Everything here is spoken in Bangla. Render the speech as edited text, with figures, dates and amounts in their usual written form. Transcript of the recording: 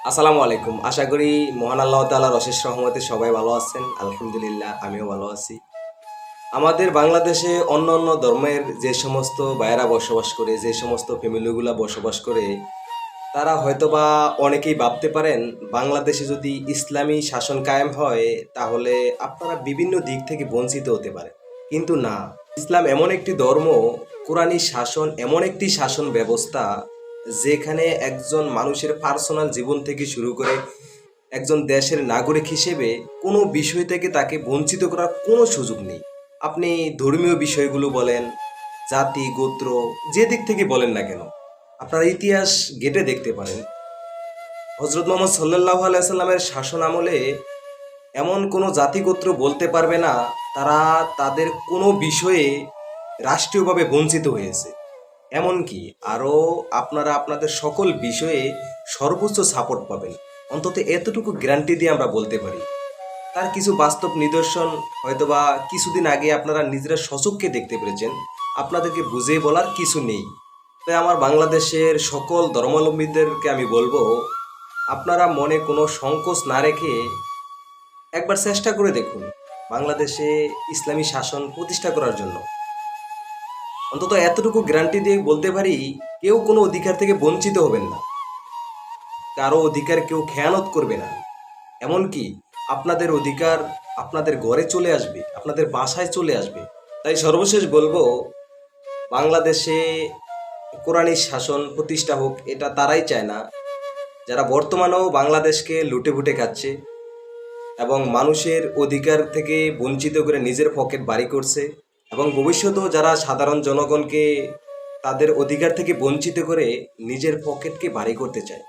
আসসালামু আলাইকুম। আশা করি মহান আল্লাহ তাআলার অশেষ রহমতে সবাই ভালো আছেন। আলহামদুলিল্লাহ আমিও ভালো আছি। আমাদের বাংলাদেশে অন্য অন্য ধর্মের যে সমস্ত ভাইয়েরা বসবাস করে, যে সমস্ত ফ্যামিলিগুলা বসবাস করে, তারা হয়তোবা অনেকেই ভাবতে পারেন বাংলাদেশে যদি ইসলামী শাসন কায়েম হয় তাহলে আপনারা বিভিন্ন দিক থেকে বঞ্চিত হতে পারে। কিন্তু না, ইসলাম এমন একটি ধর্ম, কোরআনী শাসন এমন একটি শাসন ব্যবস্থা যেখানে একজন মানুষের পার্সোনাল জীবন থেকে শুরু করে একজন দেশের নাগরিক হিসেবে কোনো বিষয় থেকে তাকে বঞ্চিত করার কোনো সুযোগ নেই। আপনি ধর্মীয় বিষয়গুলো বলেন, জাতি গোত্র যে দিক থেকে বলেন না কেন, আপনারা ইতিহাস ঘেঁটে দেখতে পারেন হজরত মোহাম্মদ সাল্লাল্লাহু আলাইহি সাল্লামের শাসন আমলে এমন কোনো জাতিগোত্র বলতে পারবে না তারা তাদের কোনো বিষয়ে রাষ্ট্রীয়ভাবে বঞ্চিত হয়েছে। এমনকি আরও আপনারা আপনাদের সকল বিষয়ে সর্বোচ্চ সাপোর্ট পাবেন, অন্তত এতটুকু গ্যারান্টি দিয়ে আমরা বলতে পারি। তার কিছু বাস্তব নিদর্শন হয়তোবা কিছুদিন আগে আপনারা নিজেরা স্বচক্ষে দেখতে পেরেছেন, আপনাদেরকে বুঝিয়ে বলার কিছু নেই। তাই আমার বাংলাদেশের সকল ধর্মাবলম্বীদেরকে আমি বলবো, আপনারা মনে কোনো সংকোচ না রেখে একবার চেষ্টা করে দেখুন বাংলাদেশে ইসলামী শাসন প্রতিষ্ঠা করার জন্য। অন্তত এতটুকু গ্যারান্টি দিয়ে বলতে পারি, কেউ কোনো অধিকার থেকে বঞ্চিত হবেন না, কারো অধিকার কেউ খেয়ানত করবে না। এমনকি আপনাদের অধিকার আপনাদের ঘরে চলে আসবে, আপনাদের বাসায় চলে আসবে। তাই সর্বশেষ বলবো, বাংলাদেশে কোরআনী শাসন প্রতিষ্ঠা হোক, এটা তারাই চায় না যারা বর্তমানেও বাংলাদেশকে লুটে পুটে খাচ্ছে এবং মানুষের অধিকার থেকে বঞ্চিত করে নিজের পকেট ভারী করছে, এবং ভবিষ্যতেও যারা সাধারণ জনগণকে তাদের অধিকার থেকে বঞ্চিত করে নিজের পকেটকে ভারী করতে চায়।